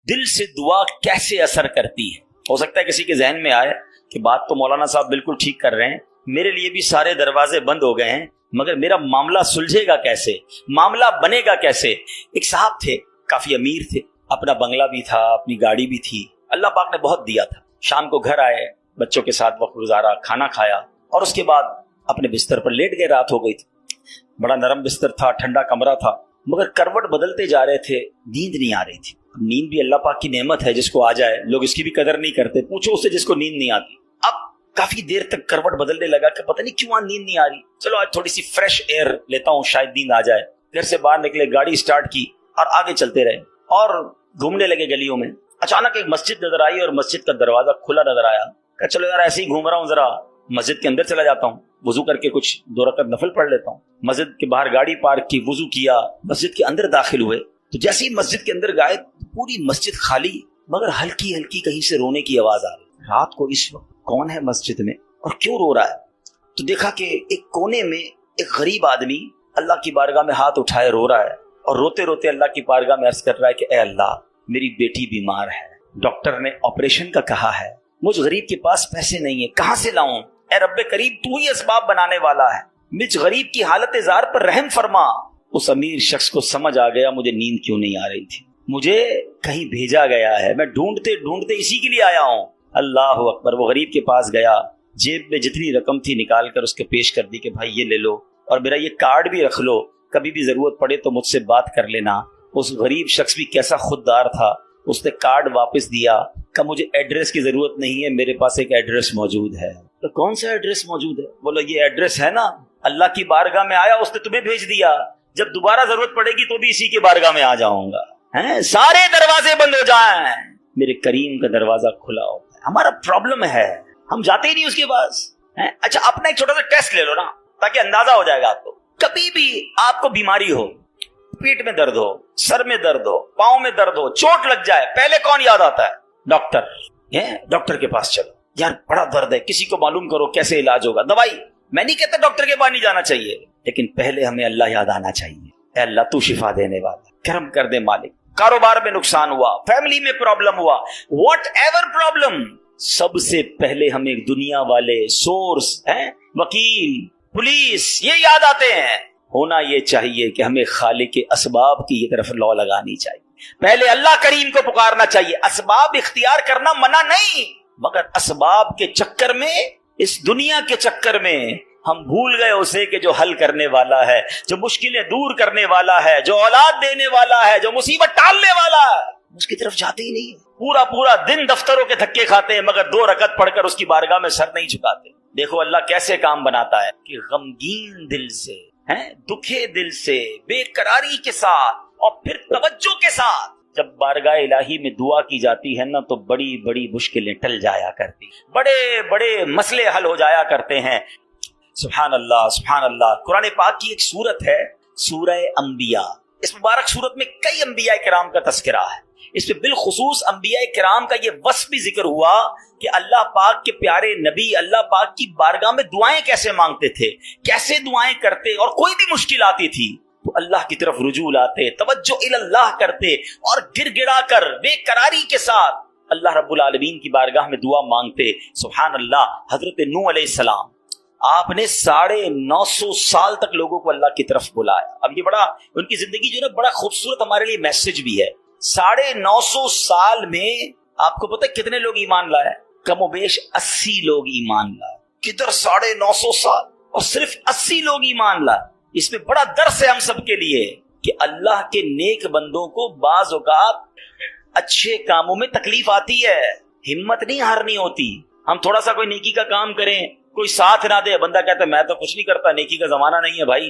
दिल से दुआ कैसे असर करती है। हो सकता है किसी के जहन में आए कि बात तो मौलाना साहब बिल्कुल ठीक कर रहे हैं, मेरे लिए भी सारे दरवाजे बंद हो गए हैं, मगर मेरा मामला सुलझेगा कैसे, मामला बनेगा कैसे। एक साहब थे, काफी अमीर थे, अपना बंगला भी था, अपनी गाड़ी भी थी, अल्लाह पाक ने बहुत दिया था। शाम को घर आए, बच्चों के साथ वक्त गुजारा, खाना खाया और उसके बाद अपने बिस्तर पर लेट गए। रात हो गई थी, बड़ा नरम बिस्तर था, ठंडा कमरा था, मगर करवट बदलते जा रहे थे, नींद नहीं आ रही थी। नींद भी अल्लाह पाक की नेमत है, जिसको आ जाए लोग इसकी भी कदर नहीं करते, पूछो उससे जिसको नींद नहीं आती। अब काफी देर तक करवट बदलने लगा कि पता नहीं क्यों आज नींद नहीं आ रही, चलो आज थोड़ी सी फ्रेश एयर लेता हूँ, शायद नींद आ जाए। घर से बाहर निकले, गाड़ी स्टार्ट की और आगे चलते रहे और घूमने लगे गलियों में। अचानक एक मस्जिद नजर आई और मस्जिद का दरवाजा खुला नजर आया। कहा चलो यार ऐसे ही घूम रहा हूँ, जरा मस्जिद के अंदर चला जाता हूँ, वुजू करके कुछ 2 रकात नफल पढ़ लेता हूँ। मस्जिद के बाहर गाड़ी पार्क की, वुजू किया, मस्जिद के अंदर दाखिल हुए तो जैसे ही मस्जिद के अंदर गए पूरी मस्जिद खाली, मगर हल्की हल्की कहीं से रोने की आवाज आ रही। रात को इस वक्त कौन है मस्जिद में और क्यों रो रहा है? तो देखा कि एक कोने में एक गरीब आदमी अल्लाह की बारगाह में हाथ उठाए रो रहा है और रोते रोते अल्लाह की बारगाह में अर्ज कर रहा है कि ए अल्लाह, मेरी बेटी बीमार है, डॉक्टर ने ऑपरेशन का कहा है, मुझ गरीब के पास पैसे नहीं है, कहां से लाऊं? ए रब्बे करीब, तू ही असबाब बनाने वाला है, मुझ गरीब की हालत जार पर रहम फरमा। उस अमीर शख्स को समझ आ गया मुझे नींद क्यों नहीं आ रही थी, मुझे कहीं भेजा गया है, मैं ढूंढते ढूंढते इसी के लिए आया हूं। अल्लाह अकबर। वो गरीब के पास गया, जेब में जितनी रकम थी निकाल कर उसके पेश कर दी कि भाई ये ले लो और मेरा ये कार्ड भी रख लो, कभी भी जरूरत पड़े तो मुझसे बात कर लेना। उस गरीब शख्स भी कैसा खुददार था, उसने कार्ड वापस दिया, कहा मुझे एड्रेस की जरूरत नहीं है, मेरे पास एक एड्रेस मौजूद है। तो कौन सा एड्रेस मौजूद है? बोलो ये एड्रेस है ना, अल्लाह की बारगाह में आया, उसने तुम्हें भेज दिया, जब दोबारा जरूरत पड़ेगी तो भी इसी के बारगाह में आ जाऊंगा। हैं? सारे दरवाजे बंद हो जाएं, मेरे करीम का दरवाजा खुला होता है। हमारा प्रॉब्लम है हम जाते ही नहीं उसके पास। हैं? अच्छा अपना एक छोटा सा टेस्ट ले लो ना, ताकि अंदाजा हो जाएगा आपको। कभी भी आपको बीमारी हो, पेट में दर्द हो, सर में दर्द हो, पाँव में दर्द हो, चोट लग जाए, पहले कौन याद आता है? डॉक्टर। डॉक्टर के पास चलो, यार बड़ा दर्द है, किसी को मालूम करो कैसे इलाज होगा, दवाई। मैं नहीं कहता डॉक्टर के पास नहीं जाना चाहिए, लेकिन पहले हमें अल्लाह याद आना चाहिए। ए अल्लाह तू शिफा देने वाला, करम कर दे मालिक। कारोबार में नुकसान हुआ, फैमिली में प्रॉब्लम हुआ, व्हाट एवर प्रॉब्लम, सबसे पहले हमें दुनिया वाले सोर्स हैं, वकील, पुलिस, ये याद आते हैं। होना ये चाहिए कि हमें खालिक के असबाब की ये तरफ लौ लगानी चाहिए, पहले अल्लाह करीम को पुकारना चाहिए। असबाब इख्तियार करना मना नहीं, मगर असबाब के चक्कर में, इस दुनिया के चक्कर में हम भूल गए उसे कि जो हल करने वाला है, जो मुश्किलें दूर करने वाला है, जो औलाद देने वाला है, जो मुसीबत टालने वाला है, उसकी तरफ जाते ही नहीं। पूरा पूरा दिन दफ्तरों के धक्के खाते हैं, मगर 2 रकत पढ़कर उसकी बारगाह में सर नहीं झुकाते। देखो अल्लाह कैसे काम बनाता है कि गमगीन दिल से, दुखे दिल से, बेकरारी के साथ और फिर तवज्जो के साथ जब बारगाह इलाही में दुआ की जाती है ना, तो बड़ी बड़ी मुश्किलें टल जाया करती, बड़े बड़े मसले हल हो जाया करते हैं। सुभान अल्लाह, सुभान अल्लाह। कुरान पाक की एक सूरत है, सूरह अंबिया। इस मुबारक सूरत में कई अंबिया किराम का तस्करा है। इसमें बिलखुसूस अंबिया किराम का ये वस्फ भी जिक्र हुआ कि अल्लाह पाक के प्यारे नबी अल्लाह पाक की बारगाह में दुआएं कैसे मांगते थे, कैसे दुआएं करते, और कोई भी मुश्किल आती थी तो अल्लाह की तरफ रुजू लाते, तवज्जो इल्लाह करते और गिड़गिड़ा कर बेकरारी के साथ अल्लाह रब्बुल आलमीन की बारगाह में दुआ मांगते। सुभान अल्लाह। हजरत नूह अलैहिस्सलाम, आपने 950 साल तक लोगों को अल्लाह की तरफ बुलाया। अब ये बड़ा, उनकी जिंदगी जो है बड़ा खूबसूरत हमारे लिए मैसेज भी है। 950 साल में आपको पता है कितने लोग ईमान लाए? कमोबेश 80 लोग ईमान लाए। किधर 950 साल और सिर्फ 80 लोग ईमान लाए। इसमें बड़ा दर्स है हम सबके लिए कि अल्लाह के नेक बंदों को बाज औकात अच्छे कामों में तकलीफ आती है, हिम्मत नहीं हारनी होती। हम थोड़ा सा कोई नेकी का काम करें, कोई साथ ना दे, बंदा कहता है मैं तो कुछ नहीं करता, नेकी का जमाना नहीं है भाई,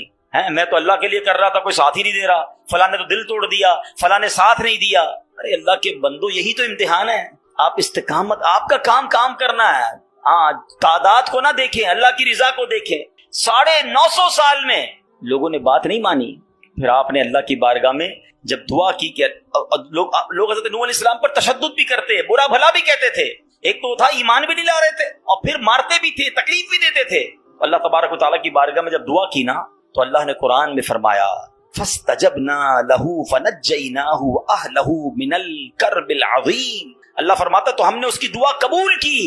मैं तो अल्लाह के लिए कर रहा था, कोई साथ ही नहीं दे रहा, फलां ने तो दिल तोड़ दिया, फलां ने साथ नहीं दिया। अरे अल्लाह के बंदो, यही तो इम्तिहान है। आप इस्तिकामत, आपका काम करना है। तादाद को ना देखें, अल्लाह की रिजा को देखें। 950 साल में लोगों ने बात नहीं मानी। फिर आपने अल्लाह की बारगाह में जब दुआ की कि लोग हज़रत नूह अलैहिस्सलाम पर तशद्दुद भी करते, बुरा भला भी कहते थे। एक तो था ईमान भी नहीं ला रहे थे और फिर मारते भी थे, तकलीफ भी देते थे। अल्लाह तबारक व तआला की बारगाह में जब दुआ की ना, तो अल्लाह ने कुरान में फरमाया فاستجبنا له فنجيناه واهله من الكرب العظيم. اللہ فرماتا تو ہم نے اس کی دعا قبول کی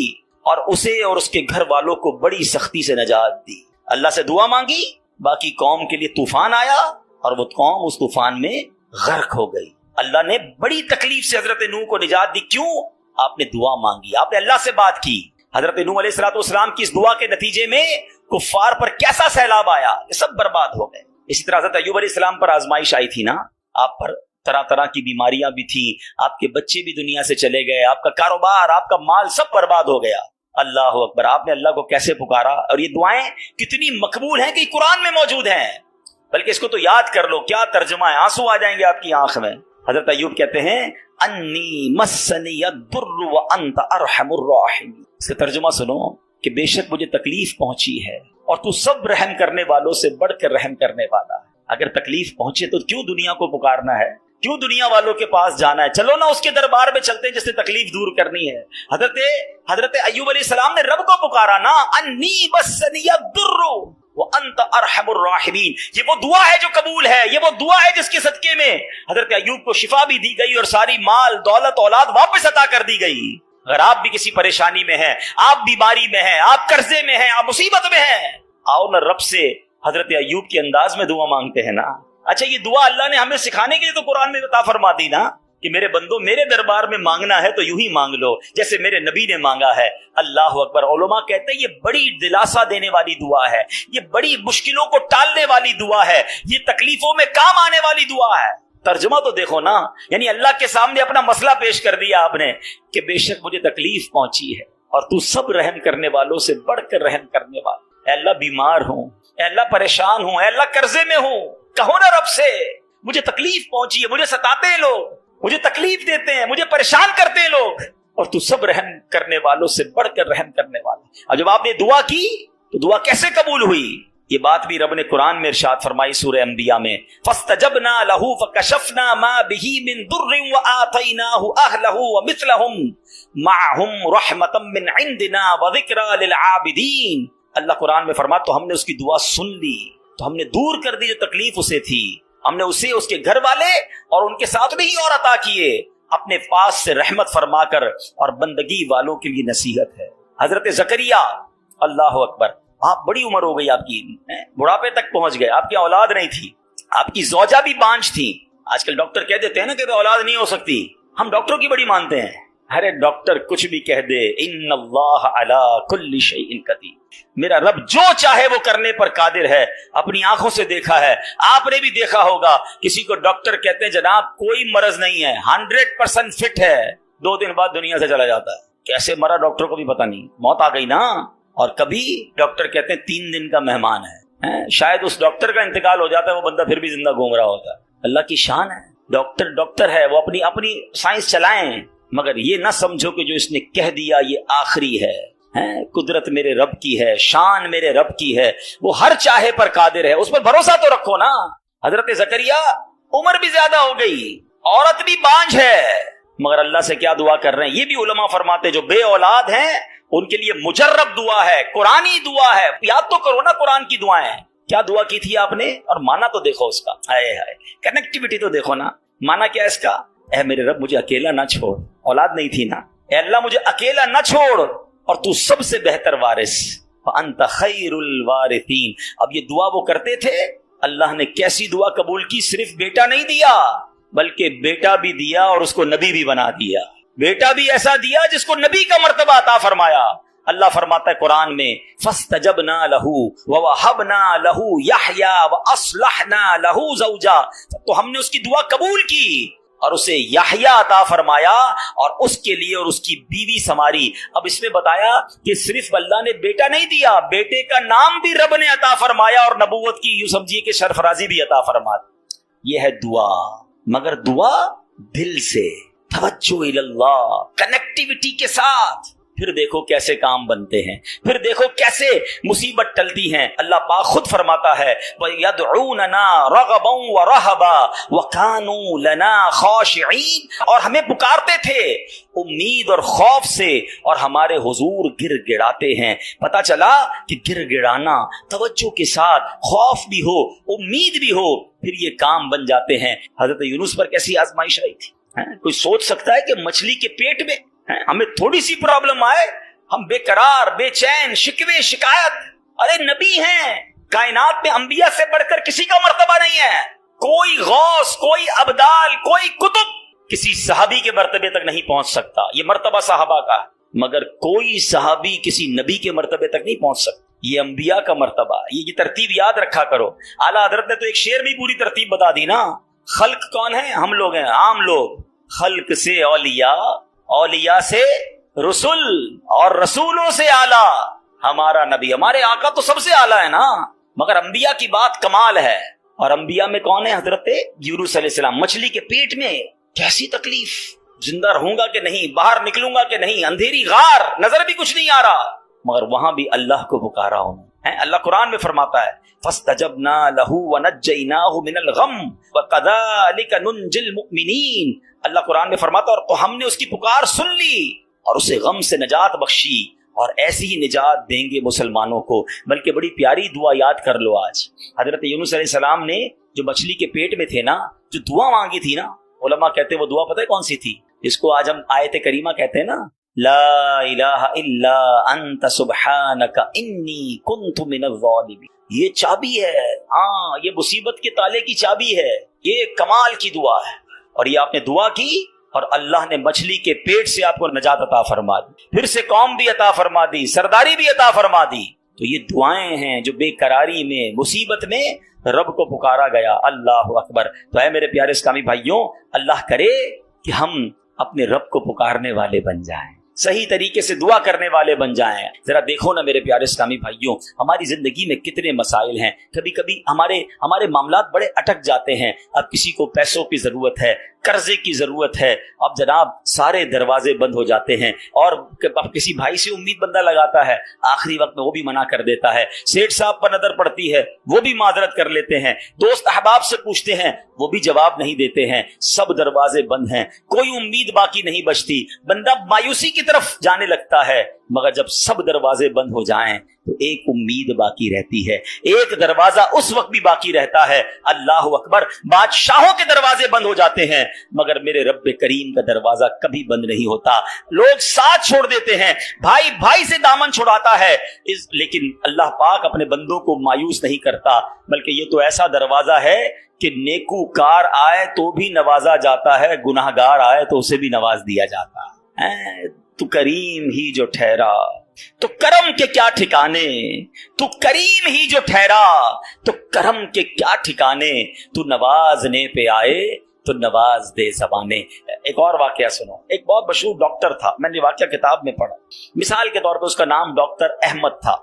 اور اسے اور اس کے گھر والوں کو بڑی سختی سے نجات دی. اللہ سے دعا مانگی، باقی قوم کے لیے طوفان آیا اور وہ قوم اس طوفان میں غرق ہو گئی. اللہ نے بڑی تکلیف سے حضرت نوح کو نجات دی. کیوں؟ آپ نے دعا مانگی، آپ نے اللہ سے بات کی. حضرت نوح علیہ السلام کی اس دعا کے نتیجے میں کفار پر کیسا سیلاب آیا، یہ سب برباد ہو گئے. اسی طرح حضرت ایوب علیہ السلام پر آزمائش آئی تھی نا، آپ پر طرح طرح کی بیماریاں بھی تھیں، آپ کے بچے بھی دنیا سے چلے گئے، آپ کا کاروبار، آپ کا مال سب برباد ہو گیا. اللہ اکبر. آپ نے اللہ کو کیسے پکارا، اور یہ دعائیں کتنی مقبول ہیں کہ قرآن میں موجود ہیں. بلکہ اس کو تو یاد کر لو، کیا ترجمہ ہے، آنسو آ جائیں گے آپ کی آنکھ میں. حضرت ایوب کہتے ہیں انی مسنی الضر وانت ارحم الراحمین. اس کا ترجمہ سنو کہ بے شک مجھے تکلیف پہنچی ہے اور تو سب رحم کرنے والوں سے بڑھ کر رحم کرنے والا ہے. اگر تکلیف پہنچے تو کیوں دنیا کو پکارنا ہے، کیوں دنیا والوں کے پاس جانا ہے؟ چلو نا اس کے دربار میں چلتے ہیں جس سے تکلیف دور کرنی ہے. حضرت ایوب علیہ السلام نے رب کو پکارا نا، انی مسنی الضر وانت ارحم الراحمین. یہ وہ دعا ہے جو قبول ہے، یہ وہ دعا ہے جس کے صدقے میں حضرت ایوب کو شفا بھی دی گئی اور ساری مال دولت اولاد واپس عطا کر دی گئی. اگر آپ بھی کسی پریشانی میں ہیں، آپ بیماری میں ہیں، آپ قرضے میں ہیں، آپ مصیبت میں ہیں، آؤ نا رب سے حضرت ایوب کے انداز میں دعا مانگتے ہیں نا. اچھا یہ دعا اللہ نے ہمیں سکھانے کے لیے تو قرآن میں عطا فرما دی نا کہ میرے بندو میرے دربار میں مانگنا ہے تو یوں ہی مانگ لو جیسے میرے نبی نے مانگا ہے. اللہ اکبر. علماء کہتے ہیں یہ بڑی دلاسا دینے والی دعا ہے، یہ بڑی مشکلوں کو ٹالنے والی دعا ہے، یہ تکلیفوں میں کام آنے والی دعا ہے. ترجمہ تو دیکھو نا، یعنی اللہ کے سامنے اپنا مسئلہ پیش کر دیا آپ نے کہ بے شک مجھے تکلیف پہنچی ہے اور تو سب رحم کرنے والوں سے بڑھ کر رحم کرنے والا. اے اللہ بیمار ہوں، اے اللہ پریشان ہوں، اے اللہ قرضے میں ہوں، کہو نا رب سے مجھے تکلیف پہنچی ہے، مجھے ستاتے ہیں لوگ، مجھے تکلیف دیتے ہیں، مجھے پریشان کرتے ہیں لوگ، اور تو سب رحم کرنے والوں سے بڑھ کر رحم کرنے والا. اور جب آپ نے دعا کی تو دعا کیسے قبول ہوئی؟ یہ بات بھی رب نے قرآن میں ارشاد فرمائی سورہ انبیاء میں، فاستجبنا له فكشفنا ما به من ضر وآتيناه اهله ومثلهم معهم رحمة من عندنا وذكرى للعابدين. اللہ قرآن میں فرماتا تو ہم نے اس کی دعا سن لی، تو ہم نے دور کر دی جو تکلیف اسے تھی، ہم نے اسے اس کے گھر والے اور ان کے ساتھ بھی اور عطا کیے، اپنے پاس سے رحمت فرما کر اور بندگی والوں کے لیے نصیحت ہے. حضرت زکریا، اللہ اکبر، آپ بڑی عمر ہو گئی، آپ کی بڑھاپے تک پہنچ گئے، آپ کی اولاد نہیں تھی، آپ کی زوجہ بھی بانجھ تھی. آج کل ڈاکٹر کہہ دیتے ہیں نا کہ اولاد نہیں ہو سکتی، ہم ڈاکٹروں کی بڑی مانتے ہیں. ارے ڈاکٹر کچھ بھی کہہ دے، ان اللہ علی کل شیء قدیر، میرا رب جو چاہے وہ کرنے پر قادر ہے. اپنی آنکھوں سے دیکھا ہے، آپ نے بھی دیکھا ہوگا، کسی کو ڈاکٹر کہتے ہیں جناب کوئی مرض نہیں ہے، 100% فٹ ہے، 2 دن بعد دنیا سے چلا جاتا ہے. کیسے مرا ڈاکٹر کو بھی پتہ نہیں، موت آ گئی نا. اور کبھی ڈاکٹر کہتے ہیں 3 دن کا مہمان ہے، شاید اس ڈاکٹر کا انتقال ہو جاتا ہے، وہ بندہ پھر بھی زندہ گھوم رہا ہوتا ہے. اللہ کی شان ہے، ڈاکٹر ہے، وہ اپنی سائنس چلائیں، مگر یہ نہ سمجھو کہ جو اس نے کہہ دیا یہ آخری ہے. قدرت میرے رب کی ہے، شان میرے رب کی ہے، وہ ہر چاہے پر قادر ہے، اس پر بھروسہ تو رکھو نا. حضرت زکریا عمر بھی زیادہ ہو گئی، عورت بھی بانجھ ہے، مگر اللہ سے کیا دعا کر رہے ہیں؟ یہ بھی علماء فرماتے جو بے اولاد ہیں ان کے لیے مجرب دعا ہے، قرآنی دعا ہے. یاد تو کرو نا قرآن کی دعائیں، کیا دعا کی تھی آپ نے؟ اور مانا تو دیکھو اس کا، ہائے ہائے کنیکٹیوٹی تو دیکھو نا. مانا کیا اس کا؟ اے میرے رب مجھے اکیلا نہ چھوڑ، اولاد نہیں تھی نا، اے اللہ مجھے اکیلا نہ چھوڑ اور تو سب سے بہتر وارث، وانت خیر الوارثین. اب یہ دعا وہ کرتے تھے، اللہ نے کیسی دعا قبول کی؟ صرف بیٹا نہیں دیا بلکہ بیٹا بھی دیا اور اس کو نبی بھی بنا دیا. بیٹا بھی ایسا دیا جس کو نبی کا مرتبہ عطا فرمایا. اللہ فرماتا ہے قرآن میں فاستجبنا له ووهبنا له يحيى واصلحنا له زوجا. تو ہم نے اس کی دعا قبول کی اور اسے یحییٰ عطا فرمایا اور اس کے لیے اور اس کی بیوی سنواری. اب اس میں بتایا کہ صرف اللہ نے بیٹا نہیں دیا، بیٹے کا نام بھی رب نے عطا فرمایا اور نبوت کی یوں سمجھیے کہ سرفرازی بھی عطا فرما. یہ ہے دعا، مگر دعا دل سے، توجہ اللہ، کنیکٹیوٹی کے ساتھ. फिर देखो कैसे काम बनते हैं, फिर देखो कैसे मुसीबत टलती हैं। अल्लाह पाक खुद फरमाता है वयदऊनना रगबन व रहबा व कानू लना खाशिईन, और हमें पुकारते थे उम्मीद और खौफ से, और हमारे हुजूर गिड़गिड़ाते हैं। पता चला कि गिड़गिड़ाना तवज्जो के साथ, खौफ भी हो उम्मीद भी हो, फिर ये काम बन जाते हैं। हजरत यूनुस पर कैसी आजमाइश आई थी। कोई सोच सकता है कि मछली के पेट में हमें थोड़ी सी प्रॉब्लम आए, हम बेकरार बेचैन शिकवे शिकायत। अरे नबी हैं, कायनात में अंबिया से बढ़कर किसी का मर्तबा नहीं है। कोई गौस, कोई अब्दाल, कोई कुतुब किसी सहाबी के मर्तबे तक नहीं पहुंच सकता। ये मर्तबा सहाबा का, मगर कोई सहाबी किसी नबी के मर्तबे तक नहीं पहुंच सकता। ये अंबिया का मर्तबा, ये तरतीब याद रखा करो। आला हजरत ने तो एक शेर में पूरी तरतीब बता दी ना। खल्क कौन है? हम लोग हैं, आम लोग। खल्क से औलिया, औलिया से रसूल, और रसूलों से आला हमारा नबी। हमारे आका तो सबसे आला है ना, मगर अंबिया की बात कमाल है। और अंबिया में कौन है? हजरत यूनुस अलैहिस्सलाम। मछली के पेट में कैसी तकलीफ, जिंदा रहूंगा कि नहीं, बाहर निकलूंगा कि नहीं, अंधेरी गार, नजर भी कुछ नहीं आ रहा, मगर वहां भी अल्लाह को पुकारा उन्होंने। अल्लाह कुरान में फरमाता है फस्तजबना लहू वनज्जयनाहु मिनल गम वकज़ालिका नुंजिल मुमिनीन। अल्लाह कुरान में फरमाता, और तो हमने उसकी पुकार सुन ली और उसे गम से निजात बख्शी, और ऐसी ही निजात देंगे मुसलमानों को। बल्कि बड़ी प्यारी दुआ याद कर लो। आज हजरत यूनुस अलैहिस्सलाम ने जो मछली के पेट में थे ना, जो दुआ मांगी थी ना, उलमा कहते हैं वो दुआ पता है कौन सी थी? जिसको आज हम आयत करीमा कहते हैं ना, ला इलाहा इल्ला अंत सुब्हानका इन्नी कुन्तु मिनज़ ज़ालिमीन। ये चाबी है, हाँ, ये मुसीबत के ताले की चाबी है। ये कमाल की दुआ है, और ये आपने दुआ की और अल्लाह ने मछली के पेट से आपको नजात अता फरमा दी, फिर से कौम भी अता फरमा दी, सरदारी भी अता फरमा दी। तो ये दुआएं हैं जो बेकरारी में, मुसीबत में रब को पुकारा गया। अल्लाह अकबर। तो है मेरे प्यारे इस्लामी भाइयों, अल्लाह करे कि हम अपने रब को पुकारने वाले बन जाएं, सही तरीके से दुआ करने वाले बन जाएं। जरा देखो ना मेरे प्यारे इस्लामी भाइयों, हमारी जिंदगी में कितने मसाइल हैं। कभी कभी हमारे मामलात बड़े अटक जाते हैं। अब किसी को पैसों की जरूरत है, कर्जे की जरूरत है, अब जनाब सारे दरवाजे बंद हो जाते हैं। और अब किसी भाई से उम्मीद बंदा लगाता है, आखिरी वक्त में वो भी मना कर देता है। सेठ साहब पर नजर पड़ती है, वो भी माजरत कर लेते हैं। दोस्त अहबाब से पूछते हैं, वो भी जवाब नहीं देते हैं। सब दरवाजे बंद हैं, कोई उम्मीद बाकी नहीं बचती। बंदा मायूसी की तरफ जाने लगता है। मगर जब सब दरवाजे बंद हो जाएं तो एक उम्मीद बाकी रहती है। एक दरवाजा उस वक्त भी बाकी रहता है, अल्लाह अकबर, बादशाहों के दरवाजे बंद हो जाते हैं, मगर मेरे रब करीम का दरवाजा कभी बंद नहीं होता। लोग साथ छोड़ देते हैं, भाई भाई से दामन छुड़ाता है, लेकिन अल्लाह पाक अपने बंदों को मायूस नहीं करता। बल्कि ये तो ऐसा दरवाजा है कि नेकूकार आए तो भी नवाजा जाता है, गुनाहगार आए तो उसे भी नवाज दिया जाता है। तू करीम ही जो ठहरा तो करम के क्या ठिकाने, तू करीम ही जो ठहरा तो करम के क्या ठिकाने, तू नवाजने पे आए तो नवाज दे ज़बाने। एक और वाकया सुनो। एक बहुत मशहूर डॉक्टर था, मैंने वाकया किताब में पढ़ा। मिसाल के तौर पे उसका नाम डॉक्टर अहमद था।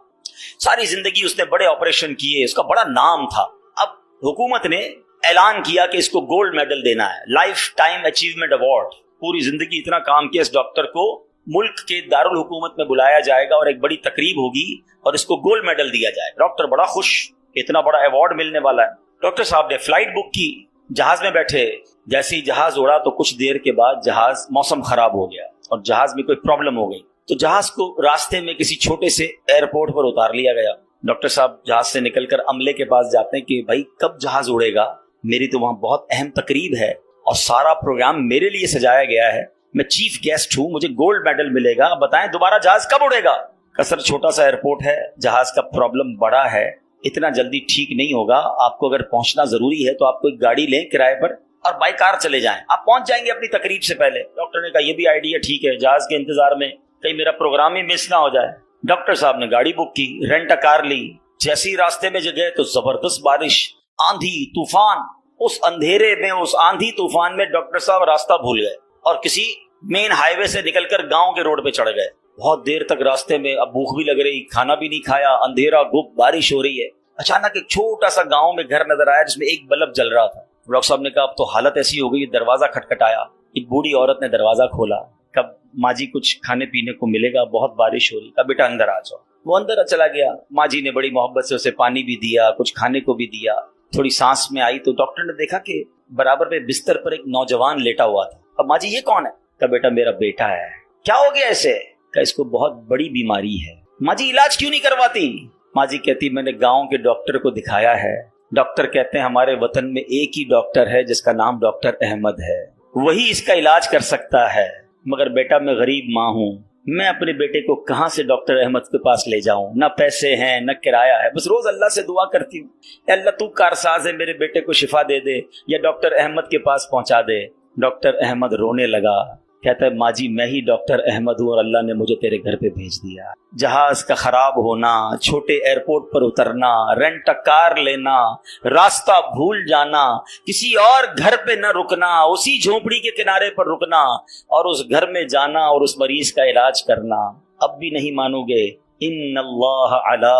सारी जिंदगी उसने बड़े ऑपरेशन किए, उसका बड़ा नाम था। अब हुकूमत ने ऐलान किया कि इसको गोल्ड मेडल देना है, लाइफ टाइम अचीवमेंट अवार्ड। पूरी जिंदगी इतना काम किया इस डॉक्टर को, मुल्क के दारुल हुकूमत में बुलाया जाएगा और एक बड़ी तकरीब होगी और इसको गोल्ड मेडल दिया जाएगा। डॉक्टर बड़ा खुश, इतना बड़ा अवार्ड मिलने वाला है। डॉक्टर साहब ने फ्लाइट बुक की, जहाज में बैठे। जैसे ही जहाज उड़ा तो कुछ देर के बाद जहाज, मौसम खराब हो गया और जहाज में कोई प्रॉब्लम हो गई, तो जहाज को रास्ते में किसी छोटे से एयरपोर्ट पर उतार लिया गया। डॉक्टर साहब जहाज से निकलकर अमले के पास जाते हैं कि भाई कब जहाज उड़ेगा, मेरी तो वहां बहुत अहम तकरीब है और सारा प्रोग्राम मेरे लिए सजाया गया है, मैं चीफ गेस्ट हूं, मुझे गोल्ड मेडल मिलेगा, बताएं दोबारा जहाज कब उड़ेगा। सर छोटा सा एयरपोर्ट है, जहाज का प्रॉब्लम बड़ा है, इतना जल्दी ठीक नहीं होगा, आपको अगर पहुंचना जरूरी है तो आप कोई गाड़ी लें किराए पर और बाई कार चले जाएं, आप पहुंच जाएंगे अपनी तकरीब से पहले। डॉक्टर ने कहा ये भी आइडिया ठीक है, जहाज के इंतजार में कहीं मेरा प्रोग्राम ही मिस ना हो जाए। डॉक्टर साहब ने गाड़ी बुक की, रेंट अ कार ली। जैसी रास्ते में गए तो जबरदस्त बारिश, आंधी तूफान। उस अंधेरे में, उस आंधी तूफान में डॉक्टर साहब रास्ता भूल गए और किसी मेन हाईवे से निकलकर गांव के रोड पे चढ़ गए। बहुत देर तक रास्ते में, अब भूख भी लग रही, खाना भी नहीं खाया, अंधेरा गुप, बारिश हो रही है। अचानक एक छोटा सा गांव में घर नजर आया जिसमें एक बल्ब जल रहा था। डॉक्टर साहब ने कहा अब तो हालत ऐसी हो गई, दरवाजा खटखटाया। एक बूढ़ी औरत ने दरवाजा खोला, कब माँ जी कुछ खाने पीने को मिलेगा, बहुत बारिश हो रही, कहा बेटा अंदर आ जाओ। वो अंदर चला गया। माँ जी ने बड़ी मोहब्बत से उसे पानी भी दिया, कुछ खाने को भी दिया। थोड़ी सांस में आई तो डॉक्टर ने देखा कि बराबर में बिस्तर पर एक नौजवान लेटा हुआ था। अब माँ जी ये कौन है? कहा बेटा मेरा बेटा है। क्या हो गया ऐसे? कहा इसको बहुत बड़ी बीमारी है। माँ जी इलाज क्यों नहीं करवाती? माँ जी कहती मैंने गांव के डॉक्टर को दिखाया है, डॉक्टर कहते हैं हमारे वतन में एक ही डॉक्टर है जिसका नाम डॉक्टर अहमद है, वही इसका इलाज कर सकता है। मगर बेटा मैं गरीब माँ हूँ, मैं अपने बेटे को कहाँ से डॉक्टर अहमद के पास ले जाऊं? न पैसे हैं न किराया है, बस रोज अल्लाह से दुआ करती हूँ, अल्लाह तू कारसाज है, मेरे बेटे को शिफा दे दे या डॉक्टर अहमद के पास पहुंचा दे। डॉक्टर अहमद रोने लगा, कहता है माँ जी मैं ही डॉक्टर अहमद हूँ और अल्लाह ने मुझे तेरे घर पे भेज दिया। जहाज का खराब होना, छोटे एयरपोर्ट पर उतरना, रेंट कार लेना, रास्ता भूल जाना, किसी और घर पे न रुकना, उसी झोपड़ी के किनारे पर रुकना और उस घर में जाना और उस मरीज का इलाज करना। अब भी नहीं मानोगे, इन्नल्लाह अला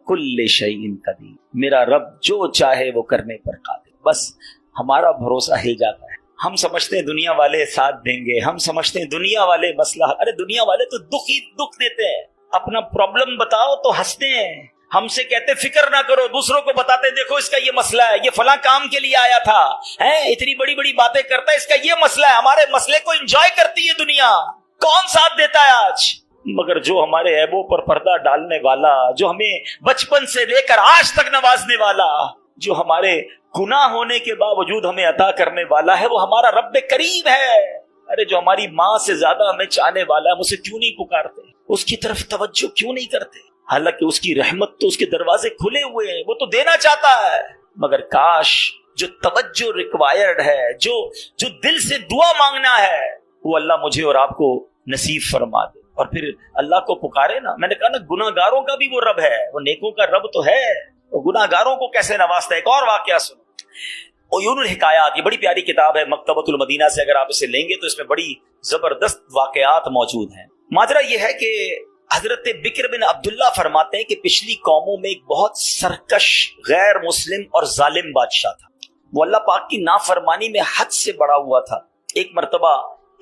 कुल्लि शैइन कदीर, मेरा रब जो चाहे वो करने पर कादिर। बस हमारा भरोसा हिल जाता है। हम समझते हैं दुनिया वाले साथ देंगे, हम समझते हैं दुनिया वाले मसला, अरे दुनिया वाले तो दुख ही दुख देते हैं। अपना प्रॉब्लम बताओ तो हंसते हैं, हमसे कहते फिक्र ना करो, दूसरों को बताते देखो इसका ये मसला है, ये फलां काम के लिए आया था, है इतनी बड़ी बड़ी बातें करता है, इसका ये मसला है। हमारे मसले को एंजॉय करती है दुनिया, कौन साथ देता है आज? मगर जो हमारे ऐबों पर पर्दा डालने वाला, जो हमें बचपन से लेकर आज तक नवाजने वाला, जो हमारे गुनाह होने के बावजूद हमें अता करने वाला है, वो हमारा रब्ब करीम है। अरे जो हमारी माँ से ज्यादा हमें चाहने वाला है, हम उसे क्यों नहीं पुकारते, उसकी तरफ तवज्जो क्यों नहीं करते? हालांकि उसकी रहमत तो उसके दरवाजे खुले हुए हैं, वो तो देना चाहता है। मगर काश जो तवज्जो रिक्वायर्ड है, जो दिल से दुआ मांगना है, वो अल्लाह मुझे और आपको नसीब फरमा दे। और फिर अल्लाह को पुकारे ना। मैंने कहा ना गुनाहगारों का भी वो रब है, वो नेकों का रब तो है, वो गुनाहगारों को कैसे नवाजता है। एक और वाकया सुनो, उयूनुल हिकायात, ये बड़ी प्यारी किताब है मकतबतुल मदीना से, अगर आप इसे लेंगे तो इसमें बड़ी जबरदस्त वाकयात मौजूद हैं। माजरा ये है कि हजरत बिक्र बिन अब्दुल्ला फरमाते हैं कि पिछली कौमों में एक बहुत सरकश, गैर मुस्लिम और जालिम बादशाह था। वो अल्लाह पाक की नाफरमानी में हद से बड़ा हुआ था। एक मर्तबा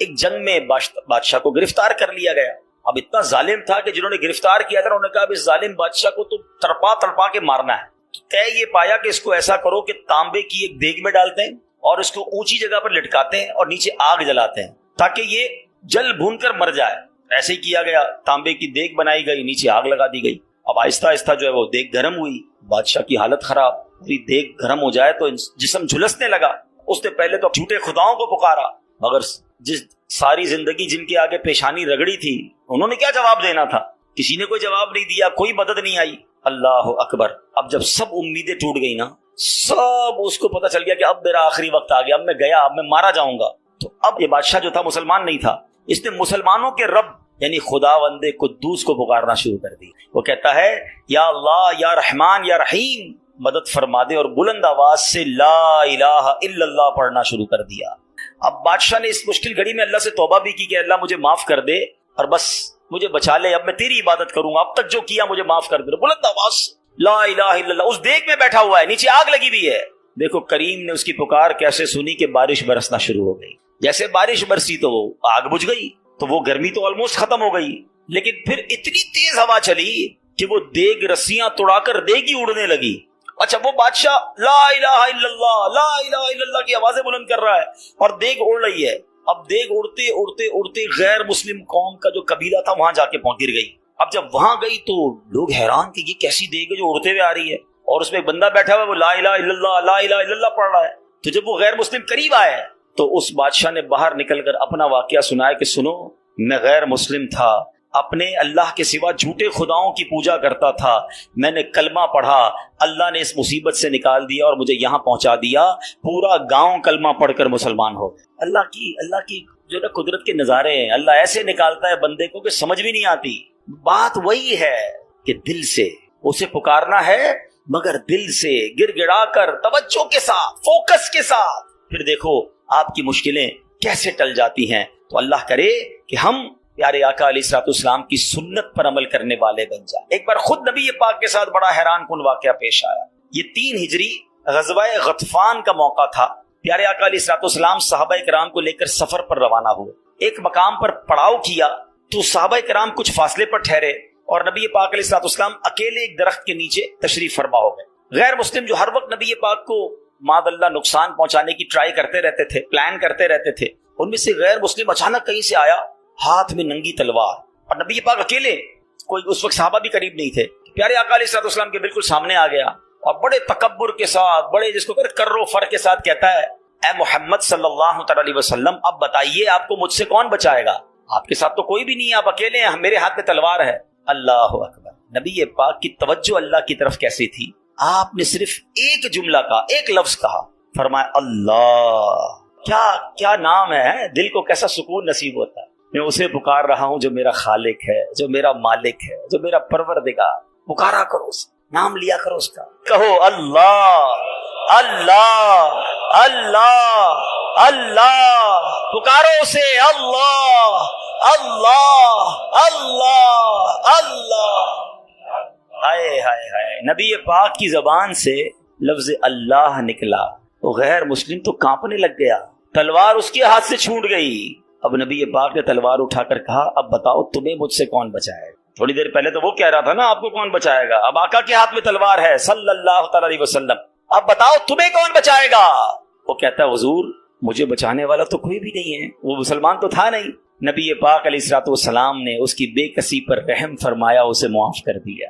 एक जंग में बादशाह को गिरफ्तार कर लिया गया। अब इतना जालिम था कि जिन्होंने गिरफ्तार किया था उन्होंने कहा इस जालिम बादशाह को तो तड़पा तड़पा के मारना है। तय ये पाया कि इसको ऐसा करो कि तांबे की एक देग में डालते हैं और इसको ऊंची जगह पर लटकाते हैं और नीचे आग जलाते हैं ताकि ये जल भूनकर मर जाए। ऐसे ही किया गया, तांबे की देग बनाई गई, नीचे आग लगा दी गई। अब आहिस्ता आहिस्ता जो है वो देग गर्म हुई, बादशाह की हालत खराब। पूरी देग गर्म हो जाए तो जिस्म झुलसने लगा। उसने पहले तो झूठे खुदाओं को पुकारा, मगर जिस सारी जिंदगी जिनके आगे पेशानी रगड़ी थी उन्होंने क्या जवाब देना था? किसी ने कोई जवाब नहीं दिया, कोई मदद नहीं आई। अल्लाह अकबर। अब जब सब उम्मीदें टूट गई ना, सब उसको पता चल गया कि अब मेरा आखिरी वक्त आ गया, अब मैं गया, अब मैं मारा जाऊंगा। तो अब ये बादशाह जो था मुसलमान नहीं था, इसने मुसलमानों के रब यानी खुदावंदे कुद्दूस को पुकारना शुरू कर दी। वो कहता है या अल्लाह या रहमान या रहीम मदद फरमा दे, और बुलंद आवाज से ला इलाहा इल्लल्लाह पढ़ना शुरू कर दिया। अब बादशाह ने इस मुश्किल घड़ी में अल्लाह से तौबा भी की कि अल्लाह मुझे माफ कर दे और बस मुझे बचा ले, अब मैं तेरी इबादत करूंगा, अब तक जो किया मुझे माफ कर दे। बुलंद आवाज ला इलाहा इल्लल्लाह। उस देग में बैठा हुआ है, नीचे आग लगी हुई है। देखो करीम ने उसकी पुकार कैसे सुनी कि बारिश बरसना शुरू हो गई। जैसे बारिश बरसी तो वो आग बुझ गई, तो वो गर्मी तो ऑलमोस्ट खत्म हो गई। लेकिन फिर इतनी तेज हवा चली कि वो देग रस्सियां तोड़ाकर देग ही उड़ने लगी। अच्छा, वो बादशाह ला इलाहा इल्लल्लाह की आवाजें बुलंद कर रहा है और देग उड़ रही है। अब देग उड़ते उड़ते उड़ते गैर मुस्लिम कौम का जो कबीला था वहां जाके गिर गई। अब जब वहां गई तो लोग हैरान कि ये कैसी देग है जो उड़ते हुए आ रही है, और उसमें एक बंदा बैठा हुआ है, वो ला इलाहा इल्लल्लाह पढ़ रहा है। तो जब वो गैर मुस्लिम करीब आए तो उस बादशाह ने बाहर निकलकर अपना वाकया सुनाया कि सुनो, मैं गैर मुस्लिम था, अपने अल्लाह के सिवा झूठे खुदाओं की पूजा करता था, मैंने कलमा पढ़ा, अल्लाह ने इस मुसीबत से निकाल दिया और मुझे यहाँ पहुंचा दिया। पूरा गांव कलमा पढ़कर मुसलमान हो गए। अल्लाह की जो ना कुदरत के नजारे हैं, अल्लाह ऐसे निकालता है बंदे को कि समझ भी नहीं आती। बात वही है कि दिल से उसे पुकारना है, मगर दिल से गिड़गिड़ा कर तवज्जो के साथ, फोकस के साथ, फिर देखो आपकी मुश्किलें कैसे टल जाती हैं। तो अल्लाह करे कि हम प्यारे आका अलैहिस्सलाम की सुन्नत पर अमल करने वाले बन जाए। एक बार खुद नबी पाक के साथ बड़ा हैरान कुन वाकया पेश आया। ये 3 हिजरी ग़ज़वा गतफ़ान का मौका था। प्यारे आका अलैहिस्सलाम सहाबा इकराम को लेकर सफर पर रवाना हुए। ایک मकाम पर पड़ाव किया तो सहाबा कराम कुछ फासले पर ठहरे और नबी पाक अलैहिस्सलाम अकेले एक दरख्त के नीचे तशरीफ फरमा हो गए। गैर मुस्लिम जो हर वक्त नबी पाक को मादल्ला नुकसान पहुंचाने की ट्राई करते रहते थे, प्लान करते रहते थे, उनमें से गैर मुस्लिम अचानक कहीं से आया, हाथ में नंगी तलवार, और नबी पाक अकेले, कोई उस वक्त सहाबा भी करीब नहीं थे, प्यारे आका अलैहिस्सलाम के बिल्कुल सामने आ गया और बड़े तकब्बुर के साथ, बड़े जिसको कहते कर्रो फर के साथ कहता है, ए मोहम्मद सल्लल्लाहु अलैहि वसल्लम, अब बताइए आपको मुझसे कौन बचाएगा? आपके साथ तो कोई भी नहीं है, आप अकेले हैं, मेरे हाथ में तलवार है। अल्लाह अकबर। नबी पाक की तवज्जो अल्लाह की तरफ कैसी थी? आपने सिर्फ एक जुमला का, एक लफ्ज कहा, फरमाया अल्लाह। क्या क्या नाम है, दिल को कैसा सुकून नसीब होता है। मैं उसे पुकार रहा हूं जो मेरा खालिक है, जो मेरा मालिक है, जो मेरा परवरदिगार। पुकारा करो उसे, नाम लिया करो उसका, कहो अल्लाह अल्लाह अल्लाह अल्लाह, पुकारो उसे, अल्लाह अल्लाह अल्लाह अल्लाह। हाय हाय हाय, नबी पाक की जबान से लफ्ज अल्लाह निकला तो गैर मुस्लिम तो कांपने लग गया, तलवार उसके हाथ से छूट गई। अब नबी पाक ने तलवार उठाकर कहा, अब बताओ तुम्हें मुझसे कौन बचाएगा? थोड़ी देर पहले तो वो कह रहा था ना आपको कौन बचाएगा, अब आका के हाथ में तलवार है सल्लल्लाहु अलैहि वसल्लम, अब बताओ तुम्हें कौन बचाएगा? वो कहता है हुजूर मुझे बचाने वाला तो कोई भी नहीं है, वो मुसलमान तो था नहीं। नबी पाक अलैहिस्सलाम ने उसकी बेकसी पर रहम फरमाया, उसे माफ कर दिया।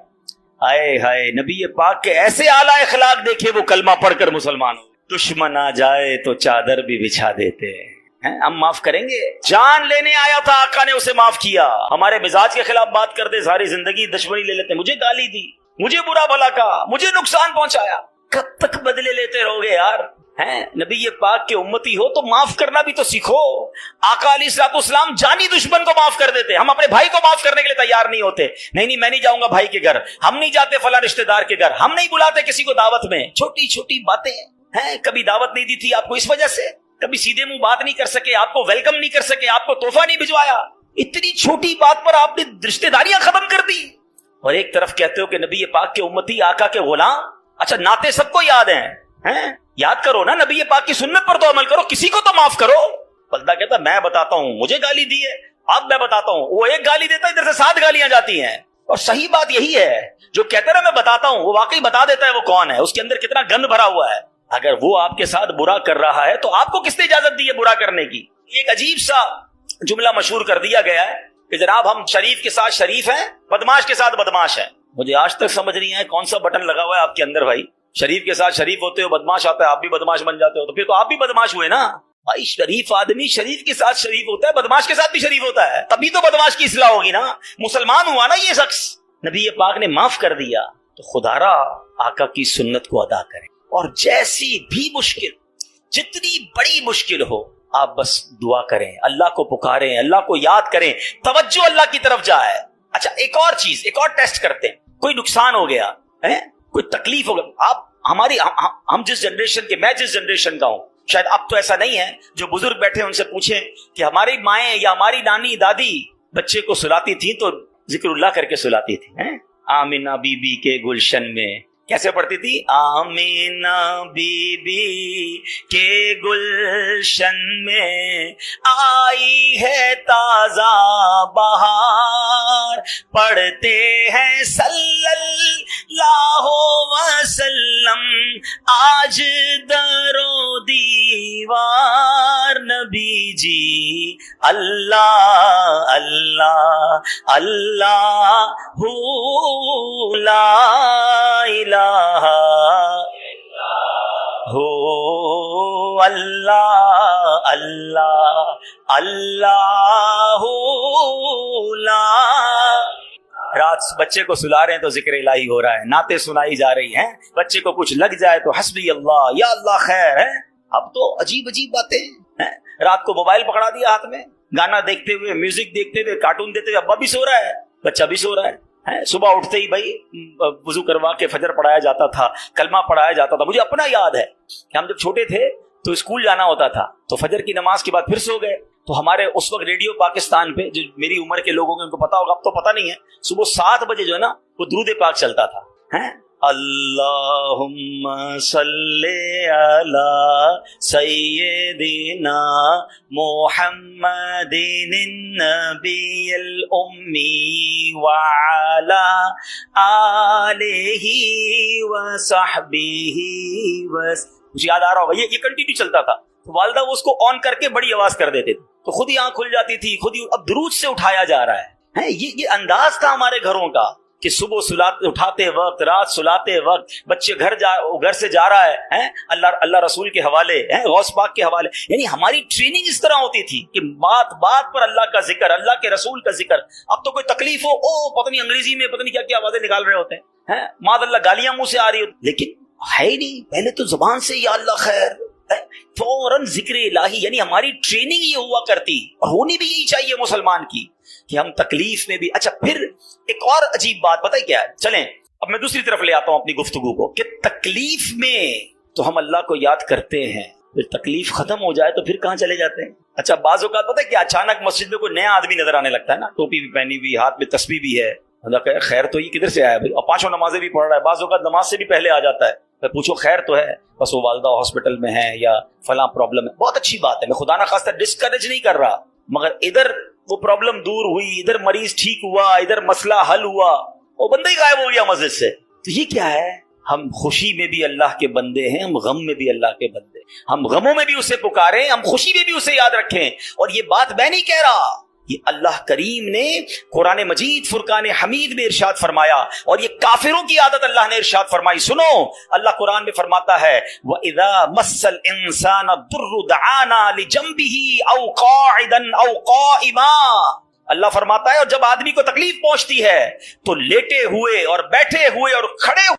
हाय हाय, नबी पाक के ऐसे आला अखलाक देखे, वो कलमा पढ़कर मुसलमान हो। दुश्मन आ जाए तो चादर भी बिछा देते हैं, हम माफ करेंगे। जान लेने आया था, आका ने उसे माफ किया। हमारे मिजाज के खिलाफ बात करते, सारी जिंदगी दुश्मनी ले लेते, मुझे गाली दी, मुझे बुरा भला कहा, मुझे नुकसान पहुंचाया, कब तक बदले लेते रहोगे यार? हैं नबी पाक के उम्मती हो तो माफ करना भी तो सीखो। आका अलैहिस्सलाम जानी दुश्मन को माफ कर देते, हम अपने भाई को माफ करने के लिए तैयार नहीं होते। नहीं मैं नहीं जाऊंगा भाई के घर, हम नहीं जाते फला रिश्तेदार के घर, हम नहीं बुलाते किसी को दावत में। छोटी छोटी बातें हैं, कभी दावत नहीं दी थी आपको इस वजह से, कभी सीधे मुंह बात नहीं कर सके, आपको वेलकम नहीं कर सके, आपको तोहफा नहीं भिजवाया, इतनी छोटी बात पर आपने रिश्तेदारियां खत्म कर दी। और एक तरफ कहते हो कि नबी पाक के उम्मती, आका के गुलाम। अच्छा नाते सबको याद हैं? याद करो ना, नबी पाक की सुन्नत पर तो अमल करो, किसी को तो माफ करो। बंदा कहता मैं बताता हूं, मुझे गाली दी है, अब मैं बताता हूं। वो एक गाली देता है, इधर से 7 गालियां जाती हैं। और सही बात यही है, जो कहते ना मैं बताता हूं, वो वाकई बता देता है वो कौन है, उसके अंदर कितना गंद भरा हुआ है। अगर वो आपके साथ बुरा कर रहा है तो आपको किसने इजाजत दी है बुरा करने की? एक अजीब सा जुमला मशहूर कर दिया गया है कि जनाब हम शरीफ के साथ शरीफ हैं, बदमाश के साथ बदमाश हैं। मुझे आज तक समझ नहीं आया कौन सा बटन लगा हुआ है आपके अंदर भाई। शरीफ के साथ शरीफ होते हो, बदमाश आता है, आप भी बदमाश बन जाते हो, तो फिर तो आप भी बदमाश हुए ना भाई। शरीफ आदमी शरीफ के साथ शरीफ होता है, बदमाश के साथ भी शरीफ होता है, तभी तो बदमाश की इस्लाह होगी ना। मुसलमान हुआ ना ये शख्स। नबी पाक ने माफ कर दिया, तो खुदारा आका की सुन्नत को अदा करें। और जैसी भी मुश्किल, जितनी बड़ी मुश्किल हो, आप बस दुआ करें, अल्लाह को पुकारें, अल्लाह को याद करें, तवज्जो अल्लाह की तरफ जाए। अच्छा एक और चीज, एक और टेस्ट करते हैं। कोई नुकसान हो गया है, कोई तकलीफ हो गया, आप हमारी हम जिस जनरेशन के, मैं जिस जनरेशन का हूं, शायद अब तो ऐसा नहीं है, जो बुजुर्ग बैठे उनसे पूछें कि हमारी माएं या हमारी नानी दादी बच्चे को सुलाती थी तो जिक्रुल्लाह करके सुलाती थी। हैं आमिना बीबी के गुलशन में कैसे पढ़ती थी? आमीना बीबी के गुलशन में आई है ताजा बहार, पढ़ते हैं सल्लल्लाहु वसल्लम आज दरो दीवार। नबी जी अल्लाह अल्लाह अल्लाह हू ला इलाहा हो अल्लाह अल्लाह अल्लाह ला। रात बच्चे को सुला रहे हैं तो जिक्र इलाही हो रहा है, नाते सुनाई जा रही हैं, बच्चे को कुछ लग जाए तो हस्बी अल्लाह या अल्लाह खैर है। अब तो अजीब अजीब बातें हैं। रात को मोबाइल पकड़ा दिया हाथ में, गाना देखते हुए, म्यूजिक देखते हुए, कार्टून देखते हुए, अब्बा भी सो रहा है, बच्चा भी सो रहा है। सुबह उठते ही भाई वुजू करवा के फजर पढ़ाया जाता था, कलमा पढ़ाया जाता था। मुझे अपना याद है कि हम जब छोटे थे तो स्कूल जाना होता था, तो फजर की नमाज के बाद फिर सो गए, तो हमारे उस वक्त रेडियो पाकिस्तान पे, जो मेरी उम्र के लोगों को उनको पता होगा, अब तो पता नहीं है, सुबह 7 बजे जो है ना वो दुरूद पाक चलता था। हैं اللہم صلی علی سیدنا محمد النبی الامی وعلی آلہ وصحبہ مجھے یاد آ رہا ہوگا یہ کنٹینیو چلتا تھا. والدہ وہ اس کو آن کر کے بڑی آواز کر دیتے تھے تو خود ہی آنکھ کھل جاتی تھی, خود ہی. اب درود سے اٹھایا جا رہا ہے. یہ انداز تھا ہمارے گھروں کا کہ صبح اٹھاتے وقت, رات سلاتے وقت, بچے گھر سے جا رہا ہے اللہ رسول کے حوالے, غوث پاک کے حوالے. یعنی ہماری ٹریننگ اس طرح ہوتی تھی کہ بات بات پر اللہ کا ذکر, اللہ کے رسول کا ذکر. اب تو کوئی تکلیف ہو, پتہ نہیں انگریزی میں پتہ نہیں کیا کیا آوازیں نکال رہے ہوتے ہیں, معاذ اللہ گالیاں منہ سے آ رہی ہوتی. لیکن ہے نہیں, پہلے تو زبان سے یا اللہ خیر, فوراً ذکر الہی. یعنی ہماری ٹریننگ یہ ہوا کرتی, اور ہونی بھی یہی چاہیے مسلمان کی, کہ ہم تکلیف میں بھی. اچھا پھر ایک اور عجیب بات پتہ ہے کیا ہے, چلیں اب میں دوسری طرف لے آتا ہوں اپنی گفتگو کو, کہ تکلیف میں تو ہم اللہ کو یاد کرتے ہیں, پھر تکلیف ختم ہو جائے تو پھر کہاں چلے جاتے ہیں. اچھا بعض اوقات پتہ ہے کیا, اچانک مسجد میں کوئی نیا آدمی نظر آنے لگتا ہے نا, ٹوپی بھی پہنی ہوئی, ہاتھ میں تسبیح بھی ہے, اللہ کہ خیر تو یہ کدھر سے آیا بھائی, اور 5 نمازیں بھی پڑھ رہا ہے, بعض اوقات نماز سے بھی پہلے آ جاتا ہے. میں پوچھو خیر تو ہے, بس وہ والدہ ہاسپٹل میں ہے یا فلاں پرابلم ہے. بہت اچھی بات ہے, میں خدا نہ خواستہ ڈسکریج نہیں کر رہا, مگر ادھر وہ پرابلم دور ہوئی, ادھر مریض ٹھیک ہوا, ادھر مسئلہ حل ہوا, وہ بندہ ہی غائب ہو گیا مسجد سے. تو یہ کیا ہے, ہم خوشی میں بھی اللہ کے بندے ہیں, ہم غم میں بھی اللہ کے بندے, ہم غموں میں بھی اسے پکاریں, ہم خوشی میں بھی اسے یاد رکھیں. اور یہ بات میں نہیں کہہ رہا, یہ اللہ کریم نے قرآن مجید فرقان حمید میں ارشاد فرمایا, اور یہ کافروں کی عادت اللہ نے ارشاد فرمائی. سنو, اللہ قرآن میں فرماتا ہے وَإِذَا مَسَّ الْإِنسَانَ الضُّرُّ دَعَانَا لِجَنبِهِ أَوْ قَاعِدًا أَوْ قَائِمًا. اللہ فرماتا ہے اور جب آدمی کو تکلیف پہنچتی ہے تو لیٹے ہوئے اور بیٹھے ہوئے اور کھڑے ہوئے